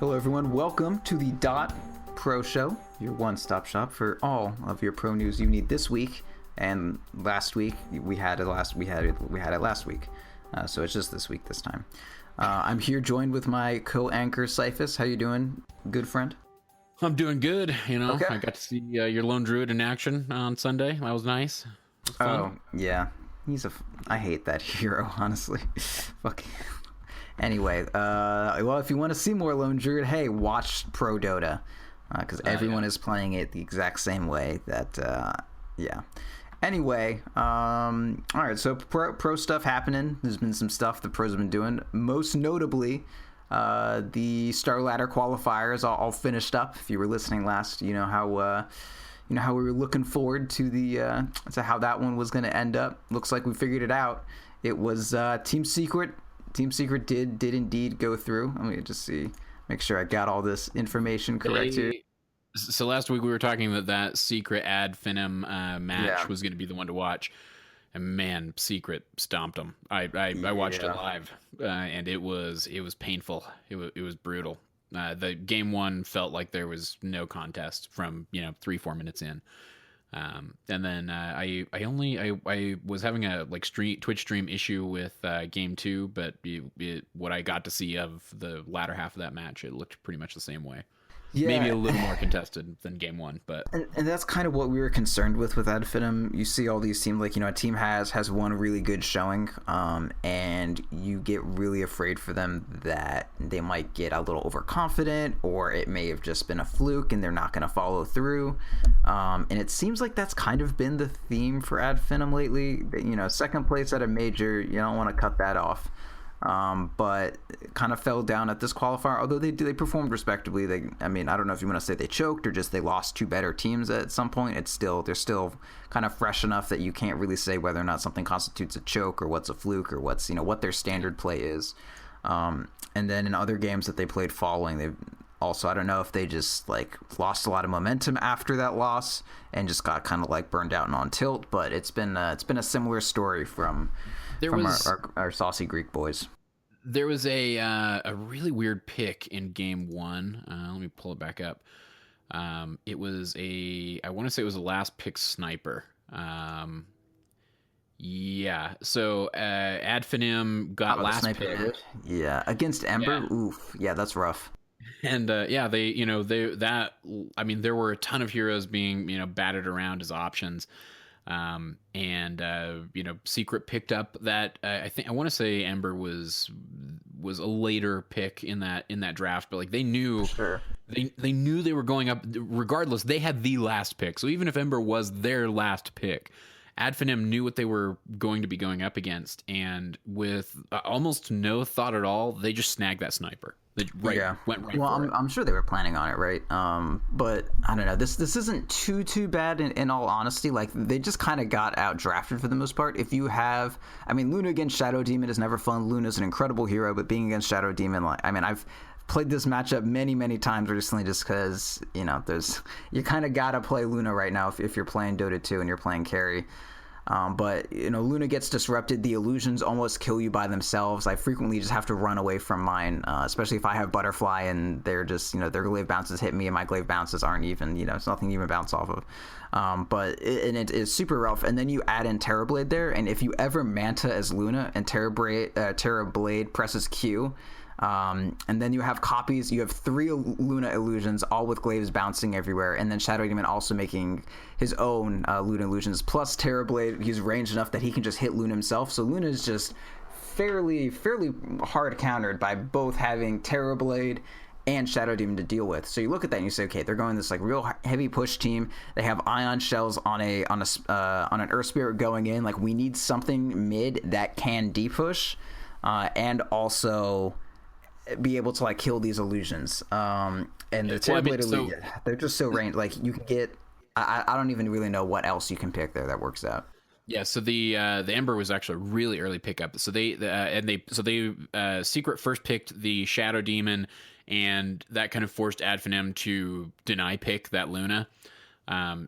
Hello everyone, welcome to the DotPro show, your one-stop shop for all of your pro news you need this week. And last week we had it last week, so it's just this week this time. I'm here joined with my co-anchor Cyphus. How you doing, good friend? I'm doing good. Okay. I got to see your lone druid in action on Sunday. That was nice. It was fun. Oh yeah, I hate that hero, honestly. Fuck. Anyway, well, if you want to see more Lone Druid, hey, watch Pro Dota, because everyone is playing it the exact same way. Yeah. Anyway, all right, so pro stuff happening. There's been some stuff the pros have been doing. Most notably, the StarLadder qualifiers all finished up. If you were listening last, you know how we were looking forward to how that one was going to end up. Looks like we figured it out. It was Team Secret. Team Secret did indeed go through. Let me just make sure I got all this information correct here. So last week we were talking that Secret Ad Finem match was going to be the one to watch, and man, Secret stomped them. I watched it live, and it was painful. It was brutal. The game one felt like there was no contest from 3-4 minutes in. And then I was having a Twitch stream issue with game two, but what I got to see of the latter half of that match, it looked pretty much the same way. Yeah. Maybe a little more contested than game one, but and that's kind of what we were concerned with Adfinim. You see all these teams, a team has one really good showing, and you get really afraid for them that they might get a little overconfident, or it may have just been a fluke and they're not going to follow through. And it seems like that's kind of been the theme for Adfinim lately. Second place at a major, you don't want to cut that off. But kind of fell down at this qualifier, although they performed respectably. I don't know if you want to say they choked or just they lost to better teams at some point. They're still kind of fresh enough that you can't really say whether or not something constitutes a choke or what's a fluke or what's what their standard play is. And then in other games that they played following, they've also, I don't know if they just lost a lot of momentum after that loss and just got kind of burned out and on tilt. But it's been a similar story from our saucy Greek boys. There was a really weird pick in game one. Let me pull it back up. It was I want to say it was a last pick sniper. Yeah. So Adfinim got last pick. Yeah, against Ember. Yeah. Oof. Yeah, that's rough. And there were a ton of heroes being batted around as options. Secret picked up that I want to say Ember was a later pick in that draft, but they knew they knew they were going up regardless. They had the last pick, so even if Ember was their last pick, Adfinim knew what they were going to be going up against, and with almost no thought at all, they just snagged that sniper. Went right. Well, for it. I'm sure they were planning on it, right? But I don't know. This isn't too bad in all honesty. They just kind of got out drafted for the most part. If you have, Luna against Shadow Demon is never fun. Luna's an incredible hero, but being against Shadow Demon, I've played this matchup many times recently just because you kind of gotta play Luna right now if you're playing Dota 2 and you're playing carry. But Luna gets disrupted. The illusions almost kill you by themselves. I frequently just have to run away from mine, especially if I have Butterfly and they're just their glaive bounces hit me and my glaive bounces aren't even it's nothing to even bounce off of. But it is super rough. And then you add in Terrorblade there, and if you ever Manta as Luna and Terrorblade presses Q. And then you have copies. You have 3 Luna illusions, all with glaives bouncing everywhere, and then Shadow Demon also making his own Luna illusions. Plus Terrorblade, he's ranged enough that he can just hit Luna himself. So Luna is just fairly hard countered by both having Terrorblade and Shadow Demon to deal with. So you look at that and you say, okay, they're going this real heavy push team. They have Ion Shells on an Earth Spirit going in. We need something mid that can depush, and also be able to kill these illusions. And the Terrorblade they're just so ranged. You can get I don't even really know what else you can pick there that works out. Yeah, so the Ember was actually a really early pickup. So they Secret first picked the Shadow Demon, and that kind of forced Adfinim to deny pick that Luna.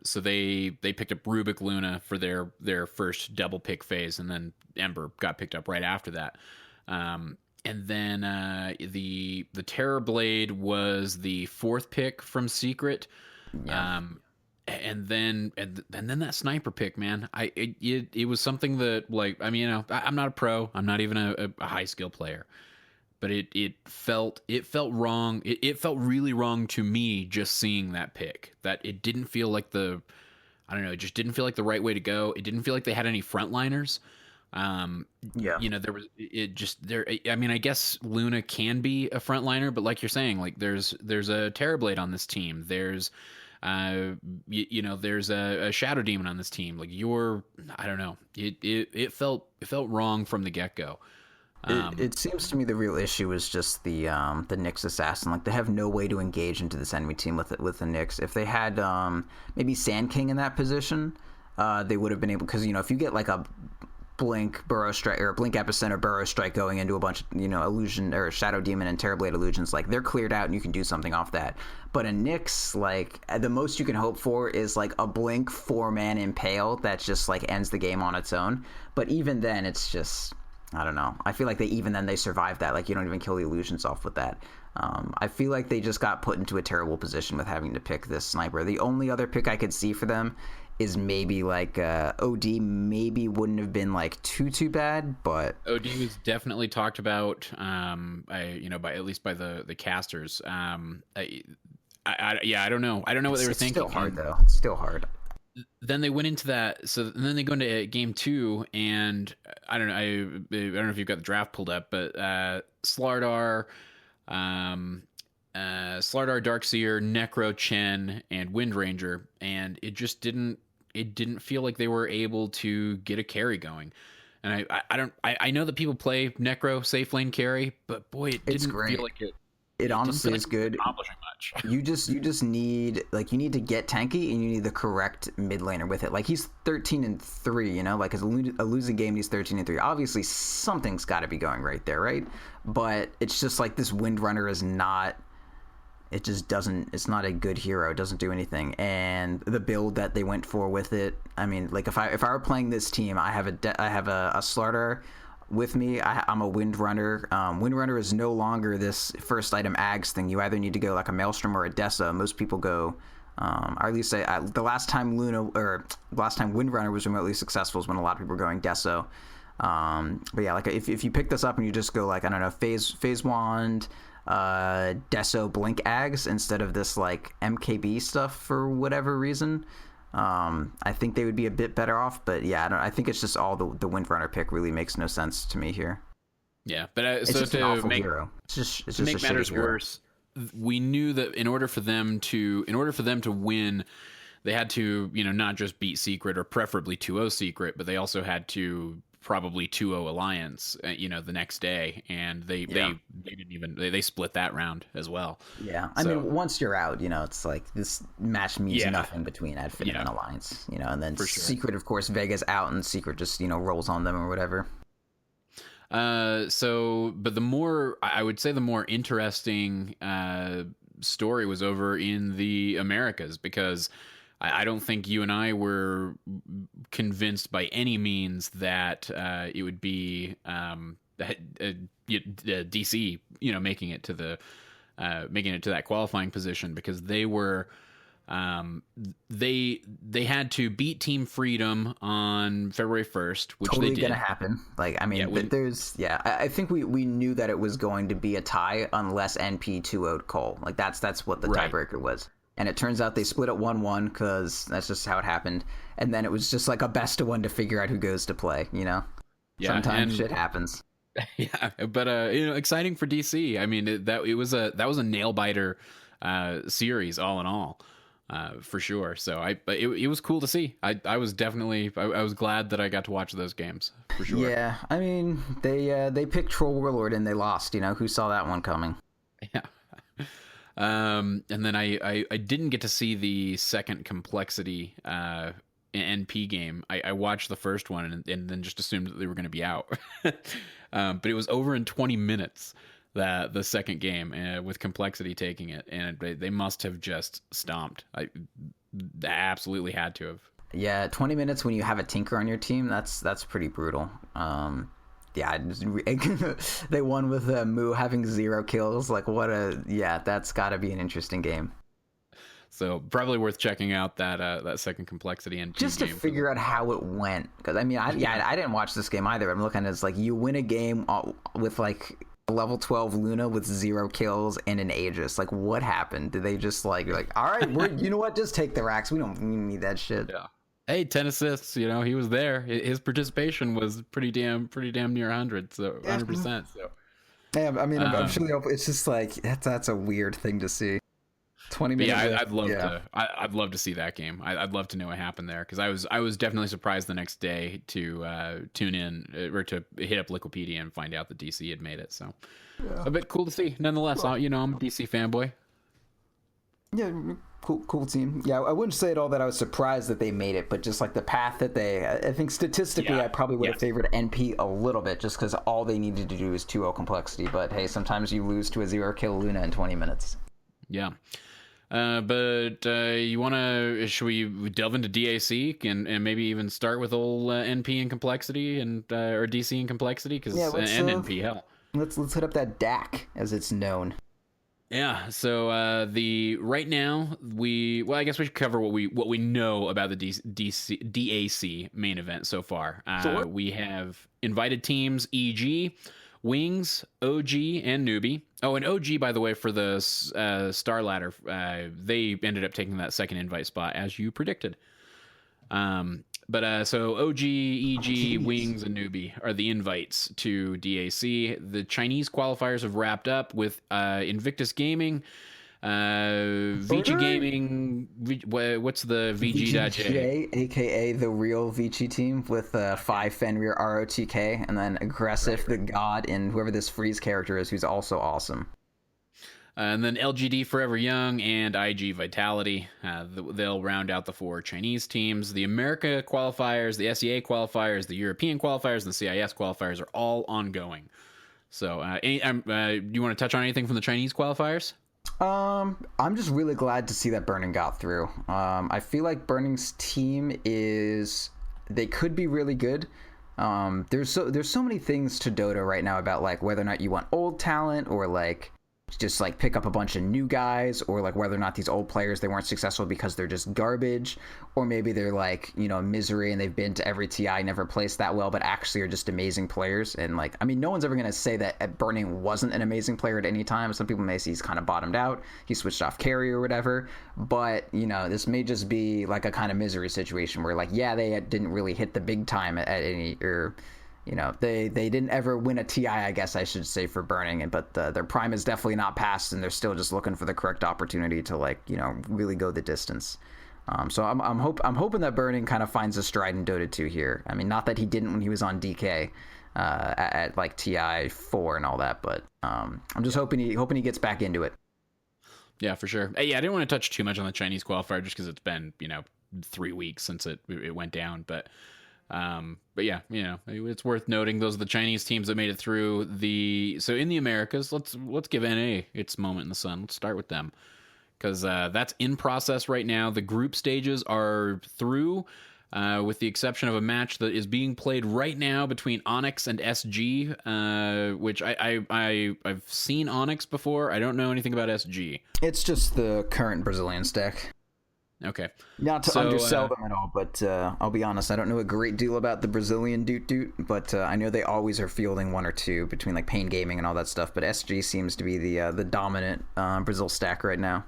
So they picked up Rubik Luna for their first double pick phase, and then Ember got picked up right after that. and then the Terrorblade was the 4th pick from Secret. Yeah. And then that sniper pick, man, it was something that, like, I mean, you know, I'm not a pro, I'm not even a high skill player, but it felt wrong. It felt really wrong to me just seeing that pick. That it didn't feel like I don't know, it just didn't feel like the right way to go. It didn't feel like they had any frontliners. You know, I mean, I guess Luna can be a frontliner, but like you're saying, like there's a Terrorblade on this team. There's you know, there's a Shadow Demon on this team. Like I don't know. It felt wrong from the get go. It seems to me the real issue is just the Nyx assassin. Like, they have no way to engage into this enemy team with the Nyx. If they had maybe Sand King in that position, they would have been able, because, you know, if you get like a Blink Burrow Strike or a Blink Epicenter Burrow Strike going into a bunch of, you know, Illusion or Shadow Demon and Terrorblade illusions, like, they're cleared out and you can do something off that. But a Nyx, like, the most you can hope for is like a Blink 4-man Impale that just like ends the game on its own. But even then, it's just, I don't know. I feel like they survive that. Like, you don't even kill the illusions off with that. I feel like they just got put into a terrible position with having to pick this sniper. The only other pick I could see for them is maybe like OD. Maybe wouldn't have been like too bad, but OD was definitely talked about. You know, by at least by the casters. Yeah, I don't know. I don't know what they were thinking. It's still hard though. It's still hard. Then they went into that. So then they go into game 2, and I don't know. I don't know if you've got the draft pulled up, but StarLadder, Darkseer, Necro, Chen, and Windranger, and it just didn't feel like they were able to get a carry going. And I know that people play Necro safe lane carry, but boy, it didn't feel like it. It honestly is good. Accomplishing much. You just need, like, you need to get tanky, and you need the correct mid laner with it. Like, he's 13-3, you know, like, as a losing game, he's 13-3. Obviously, something's got to be going right there, right? But it's just like this Windrunner is not. It just doesn't. It's not a good hero. It doesn't do anything. And the build that they went for with it, I mean, like, if I were playing this team, I have a StarLadder with me. I'm a Windrunner. Windrunner is no longer this first item Ags thing. You either need to go like a Maelstrom or a Dessa. Most people go, or at least the last time Windrunner was remotely successful is when a lot of people were going Desso. But yeah, like if you pick this up and you just go like, I don't know, Phase Wand, Desso, Blink Ags instead of this like MKB stuff for whatever reason, I think they would be a bit better off. But yeah, I think it's just all the Windrunner pick really makes no sense to me here. Yeah, but it's so just an awful hero. It's just to make matters worse, we knew that in order for them to win, they had to, you know, not just beat Secret or preferably 2-0 Secret, but they also had to probably 2-0 Alliance, you know, the next day, and they didn't even they split that round as well. Yeah, I mean, once you're out, you know, it's like this match means nothing between Adfin and Alliance, you know, and then Secret, of course, Vega's out, and Secret just, you know, rolls on them or whatever. But I would say the more interesting story was over in the Americas, because I don't think you and I were convinced by any means that it would be DC, you know, making it to that qualifying position, because they were they had to beat Team Freedom on February 1st, which totally they did. Gonna happen. Like, I mean, I think we knew that it was going to be a tie unless NP 2-0'd Cole. Like, that's what the tiebreaker was. And it turns out they split at 1-1 because that's just how it happened. And then it was just like a best of one to figure out who goes to play, you know? Yeah, sometimes shit happens. Yeah, but you know, exciting for DC. I mean, that was a nail biter series all in all, for sure. So it was cool to see. I was definitely I was glad that I got to watch those games, for sure. Yeah, I mean, they picked Troll Warlord and they lost. You know, who saw that one coming? Yeah. And then I didn't get to see the second Complexity NP game. I watched the first one and then just assumed that they were going to be out. But it was over in 20 minutes, the second game, with Complexity taking it, and they must have just stomped. They absolutely had to have. Yeah, 20 minutes when you have a Tinker on your team, that's pretty brutal. yeah, they won with Mu having 0 kills. Like, that's got to be an interesting game. So probably worth checking out that second complexity and just to figure out how it went. Because I mean, I didn't watch this game either. I'm looking at it as like you win a game with like level 12 Luna with 0 kills and an Aegis. Like, what happened? Did they just like you're like, all right, you know what? Just take the racks. We need that shit. Yeah. Hey, 10 assists. You know, he was there. His participation was pretty damn near 100. So 100%. So. Yeah, I mean, I'm sure it's just like that's a weird thing to see. 20 minutes. Yeah, I'd love to see that game. I'd love to know what happened there because I was definitely surprised the next day to tune in or to hit up Liquipedia and find out that DC had made it. So a bit cool to see. Nonetheless, I'm a DC fanboy. Yeah, cool team. Yeah, I wouldn't say at all that I was surprised that they made it, but just like the path that I think statistically, I probably would have favored NP a little bit just because all they needed to do is 2-0 complexity. But hey, sometimes you lose to a 0-kill Luna in 20 minutes. Yeah. But you want to? Should we delve into DAC and maybe even start with old NP and complexity and or DC and complexity and NP? Hell, let's hit up that DAC as it's known. Yeah. So right now I guess we should cover what we know about the DAC main event so far. Sure. We have invited teams, e.g. Wings, OG, and Newbie. Oh, and OG, by the way, for the StarLadder, they ended up taking that second invite spot, as you predicted. So OG, EG, Wings, and Newbie are the invites to DAC. The Chinese qualifiers have wrapped up with Invictus Gaming, Vici Gaming, what's the VG.J? aka the real Vici team with 5 Fenrir ROTK, and then Aggressive, the God, and whoever this Freeze character is, who's also awesome. And then LGD Forever Young and IG Vitality. They'll round out the 4 Chinese teams. The America qualifiers, the SEA qualifiers, the European qualifiers, and the CIS qualifiers are all ongoing. So do you want to touch on anything from the Chinese qualifiers? I'm just really glad to see that Burning got through. I feel like Burning's team they could be really good. There's so many things to Dota right now about like whether or not you want old talent or like just like pick up a bunch of new guys, or like whether or not these old players, they weren't successful because they're just garbage, or maybe they're like, misery and they've been to every TI, never placed that well, but actually are just amazing players. And like, I mean, no one's ever going to say that Burning wasn't an amazing player at any time. Some people may say he's kind of bottomed out, he switched off carry or whatever, but this may just be like a kind of misery situation where like, yeah, they didn't really hit the big time at any, or they didn't ever win a TI, I guess I should say, for Burning, but their prime is definitely not past, and they're still just looking for the correct opportunity to like really go the distance. So I'm hoping that Burning kind of finds a stride in Dota 2 here. I mean, not that he didn't when he was on DK at like TI 4 and all that, but I'm just hoping he gets back into it. Yeah, for sure. Yeah, I didn't want to touch too much on the Chinese qualifier just because it's been 3 weeks since it went down, but yeah, it's worth noting those are the Chinese teams that made it through so in the Americas, let's give NA its moment in the sun. Let's start with them because that's in process right now. The group stages are through, with the exception of a match that is being played right now between Onyx and SG, which I've seen Onyx before. I don't know anything about SG. It's just the current Brazilian stack. Okay. Not to undersell them at all, but I'll be honest, I don't know a great deal about the Brazilian doot, but I know they always are fielding 1 or 2 between like Pain Gaming and all that stuff, but SG seems to be the dominant Brazil stack right now.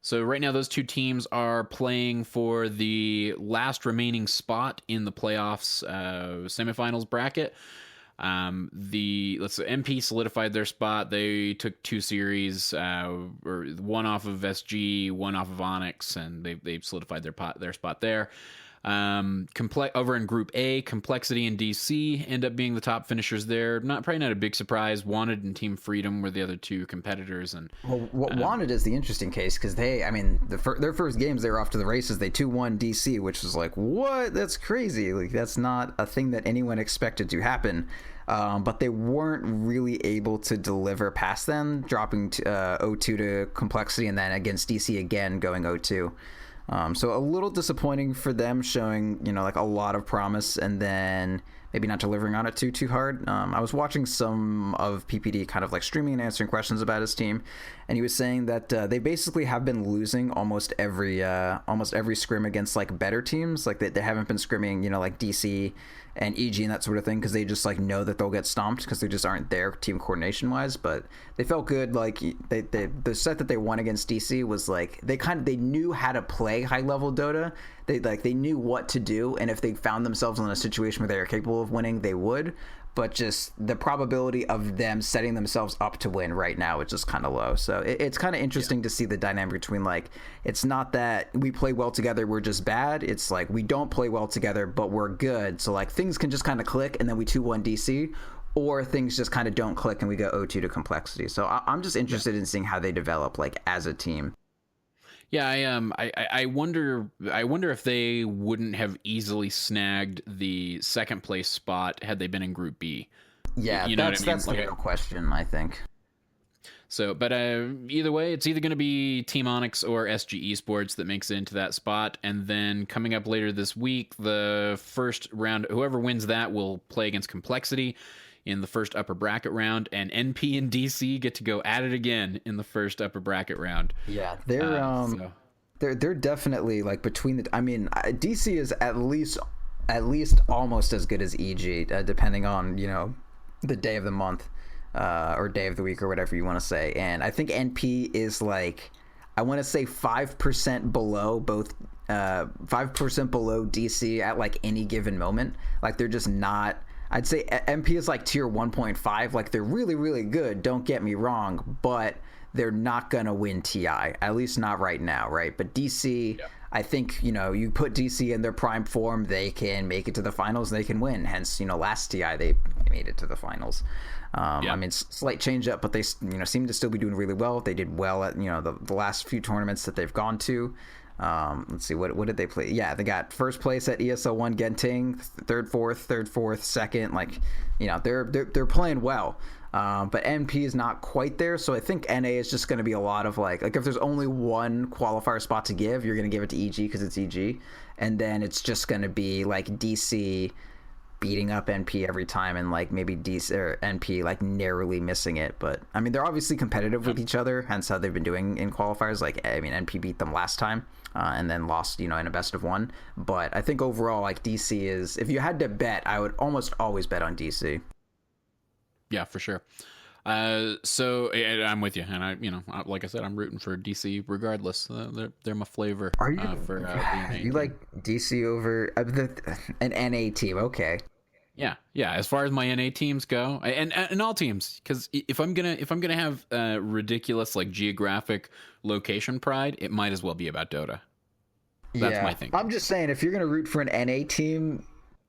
So right now those 2 teams are playing for the last remaining spot in the playoffs semifinals bracket. MP solidified their spot. They took 2 series, or 1 off of SG, 1 off of Onyx, and they solidified their spot there. Over in Group A, Complexity and DC end up being the top finishers there. Probably not a big surprise. Wanted and Team Freedom were the other 2 competitors. And Wanted is the interesting case because their first games they were off to the races. They 2-1 DC, which was like, what? That's crazy. Like that's not a thing that anyone expected to happen. But they weren't really able to deliver past them, dropping 0-2 to Complexity, and then against DC again going 0-2. So a little disappointing for them, showing like a lot of promise and then maybe not delivering on it too hard. I was watching some of PPD kind of like streaming and answering questions about his team, and he was saying that they basically have been losing almost every scrim against like better teams. Like they haven't been scrimming, like DC and EG and that sort of thing, because they just like know that they'll get stomped because they just aren't there team coordination wise. But they felt good. Like the set that they won against DC was like they knew how to play high level Dota. They knew what to do, and if they found themselves in a situation where they are capable of winning, they would. But just the probability of them setting themselves up to win right now is just kind of low. So it's kind of interesting to see the dynamic between, like, it's not that we play well together, we're just bad. It's like we don't play well together, but we're good. So like things can just kind of click and then we 2-1 DC, or things just kind of don't click and we go 0-2 to complexity. So I'm just interested in seeing how they develop like as a team. Yeah, I wonder if they wouldn't have easily snagged the second place spot had they been in Group B. Yeah, that's the real question, I think. So, but either way, it's either going to be Team Onyx or SG Esports that makes it into that spot, and then coming up later this week, the first round, whoever wins that will play against Complexity in the first upper bracket round, and NP and DC get to go at it again in the first upper bracket round. Yeah, they're definitely like between the. I mean, DC is at least almost as good as EG, depending on the day of the month, or day of the week, or whatever you want to say. And I think NP is like, I want to say 5% below both. 5% below DC at like any given moment. Like they're just not. I'd say MP is like tier 1.5. Like they're really, really good. Don't get me wrong, but they're not going to win TI, at least not right now, right? But DC, yeah. I think, you put DC in their prime form, they can make it to the finals, they can win. Hence, last TI, they made it to the finals. Yeah. I mean, slight change up, but they, seem to still be doing really well. They did well at, the last few tournaments that they've gone to. Let's see, what did they play? Yeah, they got first place at ESL 1 Genting, third, fourth, second. Like, they're playing well. But NP is not quite there, so I think NA is just going to be a lot of like if there's only one qualifier spot to give, you're going to give it to EG because it's EG, and then it's just going to be like DC beating up NP every time, and like maybe DC or NP like narrowly missing it. But I mean, they're obviously competitive with each other, hence how they've been doing in qualifiers. Like, I mean, NP beat them last time, and then lost, in a best of one. But I think overall, like DC is, if you had to bet, I would almost always bet on DC. Yeah, for sure. So I'm with you, and I, like I said, I'm rooting for DC regardless. They're my flavor. Are you? You like DC over an NA team? Okay. Yeah. As far as my NA teams go, and all teams, because if I'm gonna have ridiculous like geographic location pride, it might as well be about Dota. That's my thing. I'm just saying, if you're gonna root for an NA team,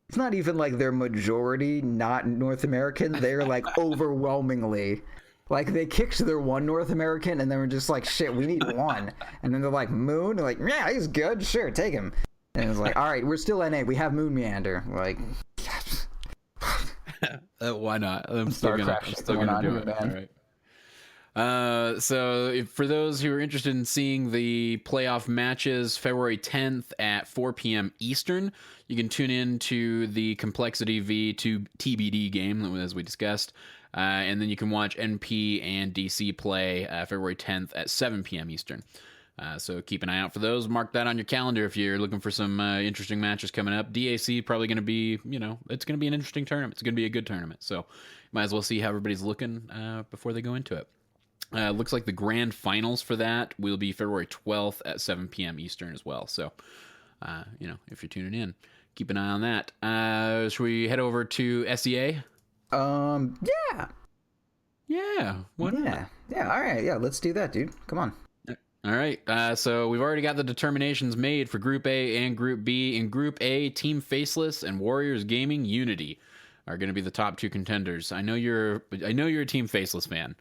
it's not even like they're majority not North American. They're like overwhelmingly, like they kicked their one North American, and then we're just like, shit, we need one. And then they're like, Moon. They're like, yeah, he's good. Sure, take him. And it's like, all right, we're still NA. We have Moon Meander. Like, why not? I'm still gonna do it. All right. So for those who are interested in seeing the playoff matches, February 10th at 4 p.m. Eastern, you can tune in to the Complexity V2 TBD game, as we discussed, and then you can watch NP and DC play February 10th at 7 p.m. Eastern. So keep an eye out for those. Mark that on your calendar if you're looking for some interesting matches coming up. DAC probably going to be, it's going to be an interesting tournament. It's going to be a good tournament. So might as well see how everybody's looking before they go into it. Looks like the grand finals for that will be February 12th at 7 p.m. Eastern as well. So, if you're tuning in, keep an eye on that. Should we head over to SEA? Yeah. Yeah. Yeah. All right. Yeah. Let's do that, dude. Come on. All right. So we've already got the determinations made for Group A and Group B. In Group A, Team Faceless and Warriors Gaming Unity are going to be the top two contenders. I know you're a Team Faceless fan.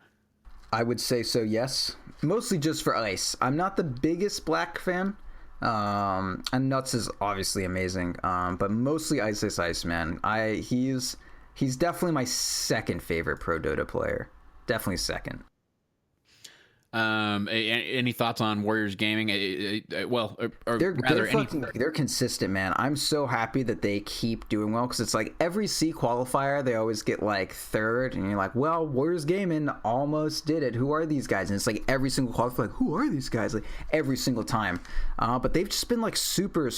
I would say so, yes. Mostly just for Ice. I'm not the biggest Black fan. And Nuts is obviously amazing. But mostly Ice, man. He's definitely my second favorite Pro Dota player. Definitely second. Any thoughts on Warriors Gaming? They're consistent, man. I'm so happy that they keep doing well, because it's like every C qualifier they always get like third, and you're like, well, Warriors Gaming almost did it. Who are these guys? And it's like every single qualifier, like, who are these guys? Like every single time. But they've just been like super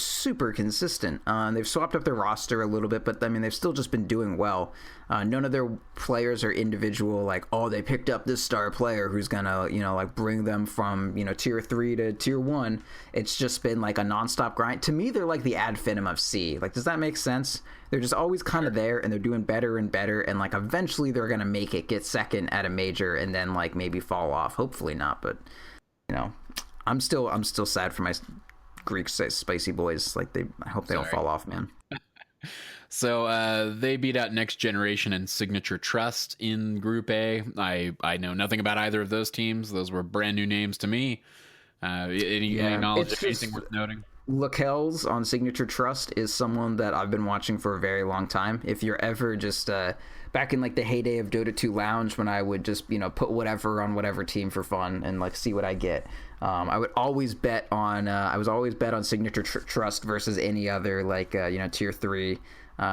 consistent. They've swapped up their roster a little bit, but I mean they've still just been doing well. None of their players are individual, like, oh, they picked up this star player who's gonna, like bring them from, tier 3 to tier 1. It's just been like a nonstop grind. To me, they're like the ad finem of C. Like, does that make sense? They're just always kind of there, and they're doing better and better, and like eventually they're gonna make it, get second at a major, and then like maybe fall off. Hopefully not, but I'm still sad for my Greek spicy boys. Like, I hope they don't fall off, man. So they beat out Next Generation and Signature Trust in Group A. I know nothing about either of those teams. Those were brand new names to me. Any knowledge of anything worth noting? Lakel's on Signature Trust is someone that I've been watching for a very long time. If you're ever just back in like the heyday of Dota 2 Lounge, when I would just put whatever on whatever team for fun and like see what I get. I would always bet on Signature Trust versus any other like tier 3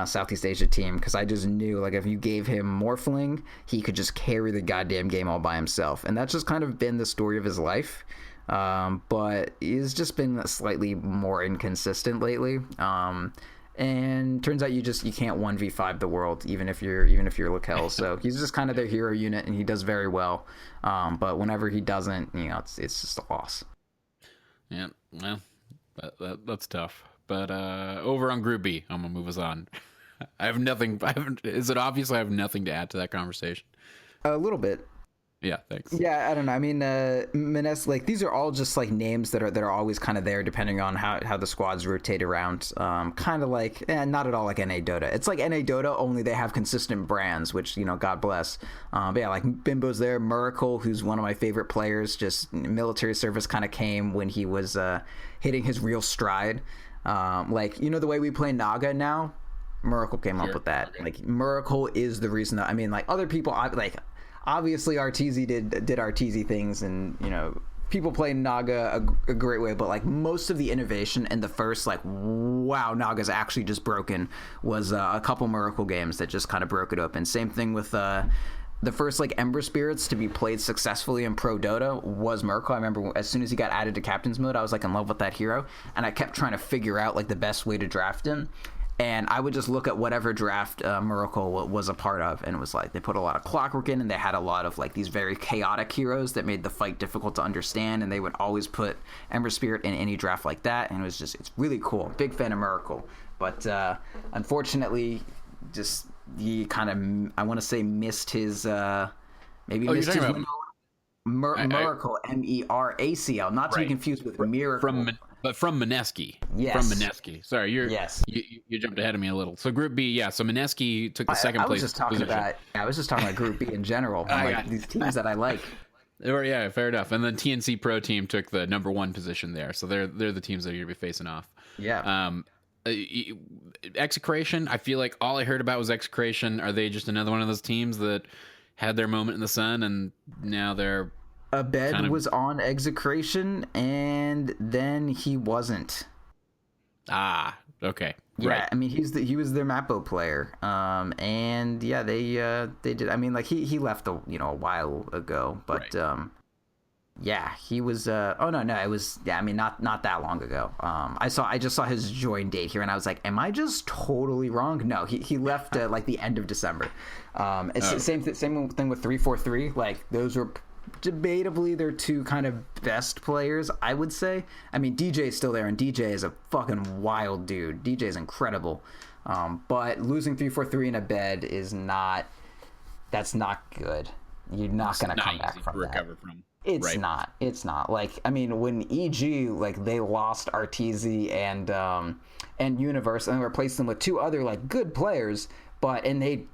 Southeast Asia team, because I just knew like if you gave him Morphling, he could just carry the goddamn game all by himself, and that's just kind of been the story of his life. But he's just been slightly more inconsistent lately. And turns out you can't 1v5 the world, even if you're Lakel. So he's just kind of their hero unit, and he does very well. But whenever he doesn't, it's just a loss. Yeah, well, that's tough. But over on Group B, I'm gonna move us on. I have nothing. Is it obvious I have nothing to add to that conversation? A little bit. Yeah, thanks. Yeah, I don't know. I mean, Menes, like, these are all just like names that are always kind of there, depending on how the squads rotate around. Kind of like, not at all like NA Dota. It's like NA Dota, only they have consistent brands, which God bless. But yeah, like Bimbo's there. Miracle, who's one of my favorite players. Just military service kind of came when he was hitting his real stride. Like, the way we play Naga now, Miracle came up with that. Okay. Like, Miracle is the reason that, I mean, like, other people, like, obviously Arteezy did Arteezy things, and people play Naga a great way, but like most of the innovation and the first like, wow, Naga's actually just broken, was a couple Miracle games that just kind of broke it open. Same thing with the first like Ember Spirits to be played successfully in Pro Dota was Miracle. I remember as soon as he got added to Captain's Mode, I was like in love with that hero, and I kept trying to figure out like the best way to draft him. And I would just look at whatever draft Miracle was a part of, and it was like they put a lot of clockwork in, and they had a lot of like these very chaotic heroes that made the fight difficult to understand, and they would always put Ember Spirit in any draft like that, and it's really cool. Big fan of Miracle, but unfortunately, just he kind of, I want to say, missed his window. Miracle, Meracl, not to be confused with Miracle. But from Mineski. Yes. From Mineski. Sorry, you jumped ahead of me a little. So Group B, yeah. So Mineski took the second place position. I was just talking about Group B in general. Like these teams that I like. Yeah, fair enough. And then TNC Pro Team took the number 1 position there. So they're the teams that you're gonna be facing off. Yeah. Execration. I feel like all I heard about was Execration. Are they just another one of those teams that had their moment in the sun and now they're Abed was on Execration, and then he wasn't. Ah, okay. Yeah, right. I mean he was their Mappo player, and yeah, they did. I mean, like he left a while ago, but right. Yeah, he was. Oh no, it was. Yeah, I mean not that long ago. I just saw his join date here, and I was like, am I just totally wrong? No, he left like the end of December. Same thing with 343. Like those were debatably their 2 kind of best players, I would say. I mean, DJ's still there, and DJ is a fucking wild dude. DJ is incredible. But losing 343 in a bed that's not good. You're not going to come back from that. Recover from. It's not. Like, I mean, when EG, like, they lost Arteezy and Universe and replaced them with 2 other, like, good players, and they,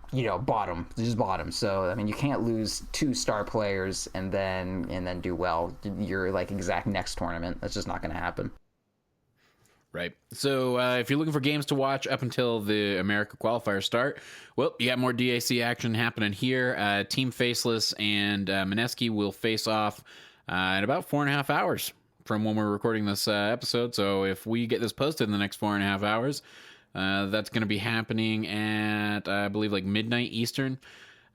bought them. So, I mean, you can't lose 2 star players and then do well. You're, like, exact next tournament. That's just not going to happen. Right. So if you're looking for games to watch up until the America qualifiers start, well, you got more DAC action happening here. Team Faceless and Mineski will face off in about 4.5 hours from when we're recording this episode. So if we get this posted in the next 4.5 hours, that's going to be happening at, I believe, like midnight Eastern.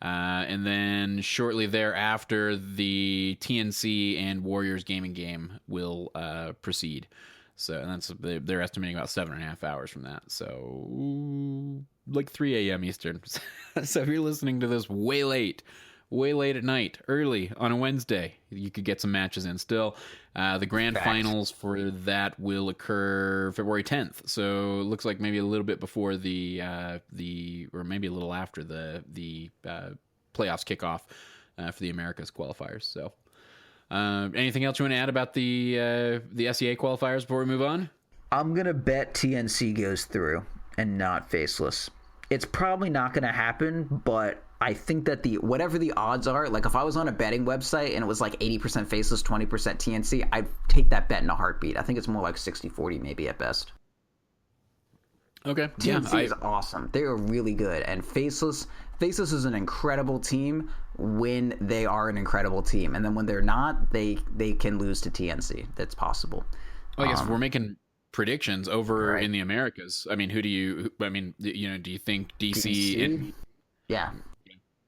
And then shortly thereafter, the TNC and Warriors gaming game will proceed. So, and that's, they're estimating about 7.5 hours from that. So like 3 a.m. Eastern. So if you're listening to this way late at night, early on a Wednesday, you could get some matches in still. The grand finals for that will occur February 10th. So it looks like maybe a little bit before or maybe a little after the playoffs kick off for the Americas qualifiers. So anything else you want to add about the SEA qualifiers before we move on? I'm going to bet TNC goes through and not Faceless. It's probably not going to happen, but I think that whatever the odds are, like if I was on a betting website and it was like 80% Faceless, 20% TNC, I'd take that bet in a heartbeat. I think it's more like 60-40 maybe at best. Okay. TNC is awesome. They are really good. And Faceless is an incredible team when they are an incredible team. And then when they're not, they can lose to TNC. That's possible. Well, I guess we're making predictions over in the Americas. I mean, do you think DC? Yeah.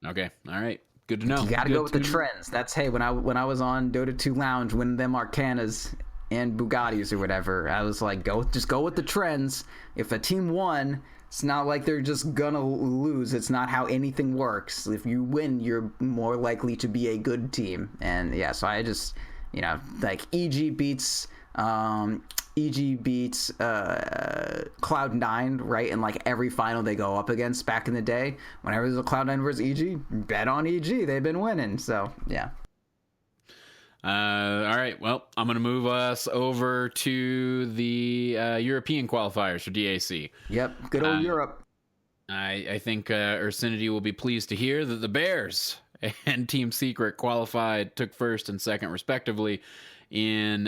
Okay. All right. Good to know. You got to go with the trends. That's, hey, when I was on Dota 2 Lounge, winning them Arcanas and Bugattis or whatever, I was like, just go with the trends. If a team won, it's not like they're just gonna lose. It's not how anything works. If you win, you're more likely to be a good team. And yeah, so I just, like EG beats Cloud9, right? In like every final they go up against back in the day, whenever there's a Cloud9 versus EG, bet on EG. They've been winning. So yeah. All right. Well, I'm going to move us over to the European qualifiers for DAC. Yep. Good old Europe. I think Ursinity will be pleased to hear that the Bears and Team Secret qualified, took first and second respectively in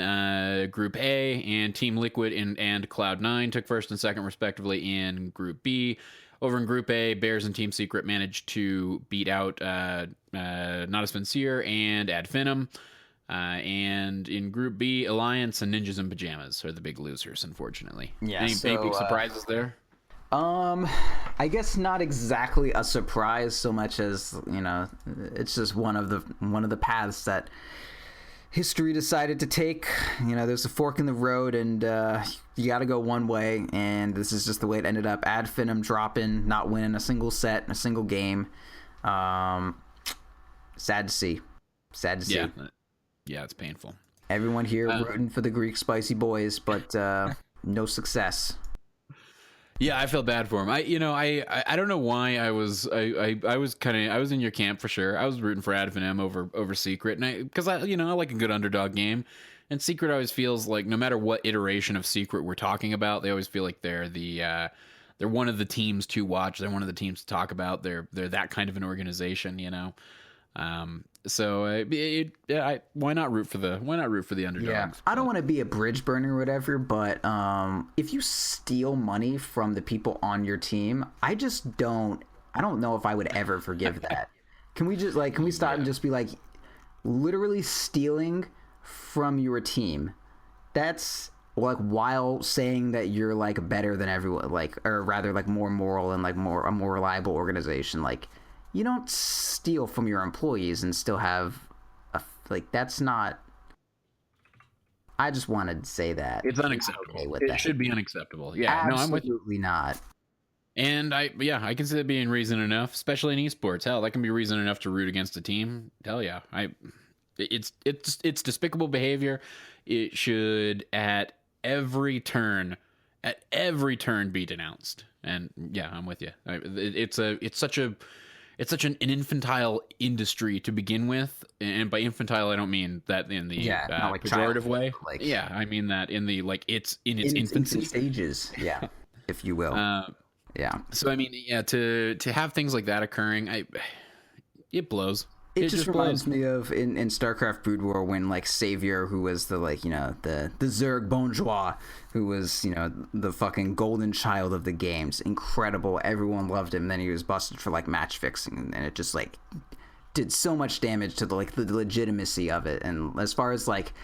Group A, and Team Liquid and Cloud9 took first and second respectively in Group B. Over in Group A, Bears and Team Secret managed to beat out Not a Sincere and Ad Finum. And in Group B, Alliance and Ninjas in Pajamas are the big losers, unfortunately. Yeah. Any big surprises there? I guess not exactly a surprise so much as, it's just one of the paths that history decided to take. There's a fork in the road, and you got to go one way, and this is just the way it ended up. Ad Finum dropping, not winning a single set, a single game. Sad to see. Yeah, it's painful. Everyone here rooting for the Greek Spicy Boys, but no success. Yeah, I feel bad for him. I don't know why I was in your camp for sure. I was rooting for Ad Finum over Secret, and because I like a good underdog game, and Secret always feels like no matter what iteration of Secret we're talking about, they always feel like they're one of the teams to watch. They're one of the teams to talk about. They're that kind of an organization, So why not root for the underdogs? Yeah, I don't want to be a bridge burner or whatever, but if you steal money from the people on your team, I don't know if I would ever forgive that. Can we stop and just be like, literally stealing from your team? That's like, while saying that you're like better than everyone, like, or rather like more moral and like a more reliable organization, like. You don't steal from your employees and still have that's not. I just wanted to say that it's unacceptable. It should be unacceptable. Yeah, absolutely not. And I can see that being reason enough, especially in esports. Hell, that can be reason enough to root against a team. Hell yeah, it's despicable behavior. It should at every turn be denounced. And yeah, I'm with you. It's such an infantile industry to begin with, and by infantile I don't mean that in the pejorative way. I mean that in the it's in its infancy stages, if you will. So I mean, to have things like that occurring, it blows. It just reminds me of in StarCraft Brood War when like Savior, who was the the Zerg Bonjour, who was the fucking golden child of the games, incredible, everyone loved him. Then he was busted for like match fixing, and it just like did so much damage to the legitimacy of it. And as far as like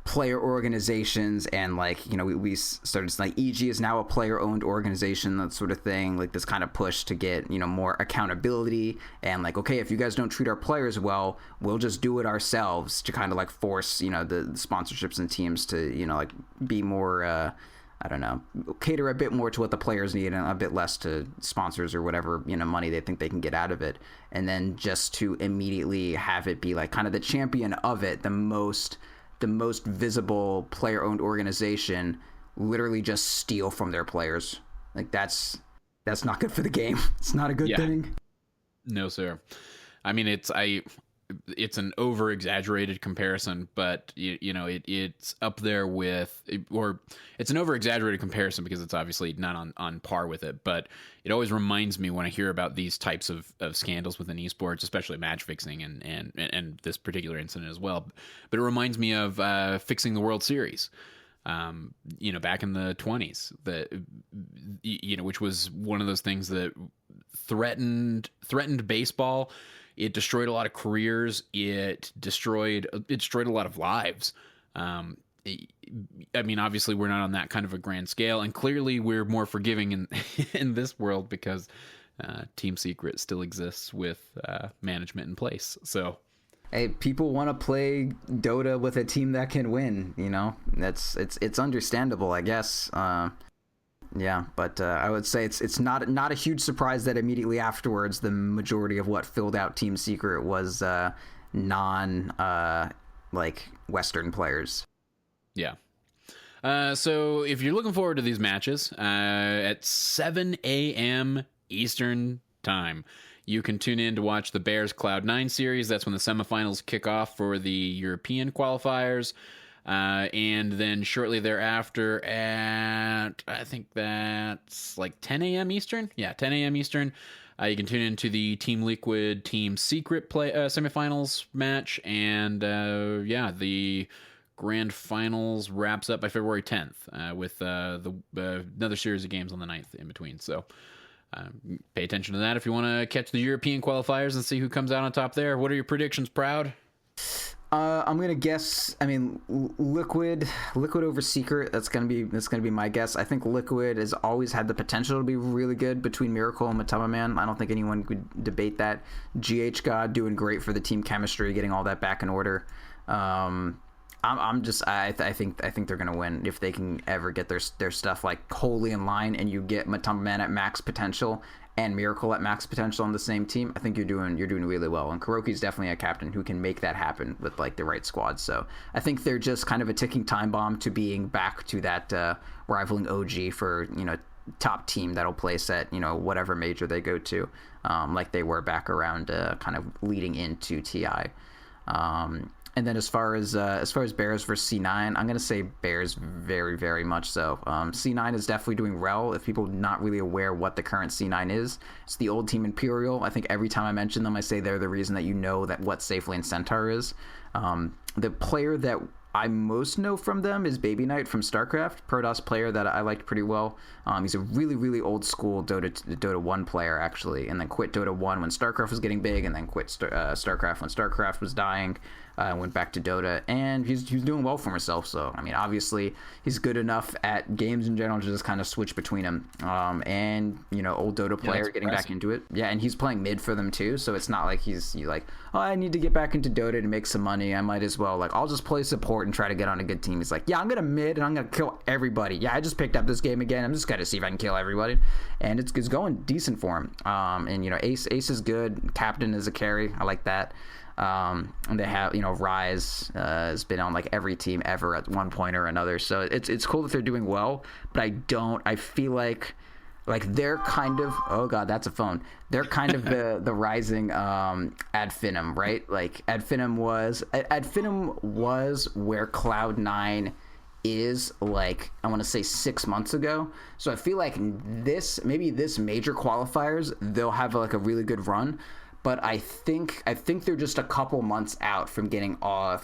player organizations and like, you know, we started like EG is now a player owned organization, that sort of thing, like this kind of push to get, you know, more accountability and like, okay, if you guys don't treat our players well, we'll just do it ourselves, to kind of like force, you know, the sponsorships and teams to, you know, like be more I don't know, cater a bit more to what the players need and a bit less to sponsors or whatever, you know, money they think they can get out of it. And then just to immediately have it be like kind of the champion of it, the most visible player-owned organization, literally just steal from their players. Like that's not good for the game. It's not a good thing. No, sir. I mean, it's an over-exaggerated comparison, but you know, it's up there with, or it's an over-exaggerated comparison because it's obviously not on par with it, but it always reminds me when I hear about these types of scandals within esports, especially match fixing and this particular incident as well. But it reminds me of fixing the World Series. You know, back in the 20s, you know, which was one of those things that threatened baseball. It destroyed a lot of careers. It destroyed a lot of lives. I mean, obviously, we're not on that kind of a grand scale, and clearly, we're more forgiving in this world because Team Secret still exists with management in place. So, hey, people want to play Dota with a team that can win. You know, it's understandable, I guess. Yeah, but I would say it's not a huge surprise that immediately afterwards the majority of what filled out Team Secret was non like Western players. Yeah. So if you're looking forward to these matches at 7 a.m. Eastern time, you can tune in to watch the Bears Cloud9 series. That's when the semifinals kick off for the European qualifiers. And then shortly thereafter at, I think that's like 10 a.m. Eastern. Yeah, 10 a.m. Eastern. You can tune into the Team Liquid, Team Secret semifinals match. And the grand finals wraps up by February 10th with another series of games on the 9th in between. So pay attention to that if you want to catch the European qualifiers and see who comes out on top there. What are your predictions, Proud? I'm gonna guess. I mean, Liquid over Secret. That's gonna be my guess. I think Liquid has always had the potential to be really good between Miracle and Matama Man. I don't think anyone could debate that. GH God doing great for the team chemistry, getting all that back in order. I think they're gonna win if they can ever get their stuff like wholly in line, and you get Matama Man at max potential and Miracle at max potential on the same team. I think you're doing really well, and Kuroki's definitely a captain who can make that happen with like the right squad. So I think they're just kind of a ticking time bomb to being back to that rivaling OG for, you know, top team that'll place at, you know, whatever major they go to, like they were back around kind of leading into TI. And then as far as Bears versus C9, I'm going to say Bears very, very much so. C9 is definitely doing well. If people are not really aware what the current C9 is, it's the old Team Imperial. I think every time I mention them, I say they're the reason that you know that what Safe Lane Centaur is. The player that I most know from them is Baby Knight from StarCraft, Protoss player that I liked pretty well. He's a really, really old school Dota 1 player, actually, and then quit Dota 1 when StarCraft was getting big, and then quit StarCraft when StarCraft was dying. Went back to Dota, and he's doing well for himself. So, I mean, obviously, he's good enough at games in general to just kind of switch between them. And, you know, old Dota player getting back into it. Yeah, and he's playing mid for them, too. So it's not like he's like, oh, I need to get back into Dota to make some money. I might as well. Like, I'll just play support and try to get on a good team. He's like, yeah, I'm going to mid, and I'm going to kill everybody. Yeah, I just picked up this game again. I'm just going to see if I can kill everybody. And it's going decent for him. And, you know, Ace is good. Captain is a carry. I like that. And they have, you know, Rise has been on like every team ever at one point or another. So it's cool that they're doing well, but I feel like they're kind of, oh God, that's a phone. They're kind of the rising Ad Finum, right? Like Ad Finum was where Cloud9 is, like, I want to say 6 months ago. So I feel like this major qualifiers, they'll have like a really good run. But I think they're just a couple months out from getting all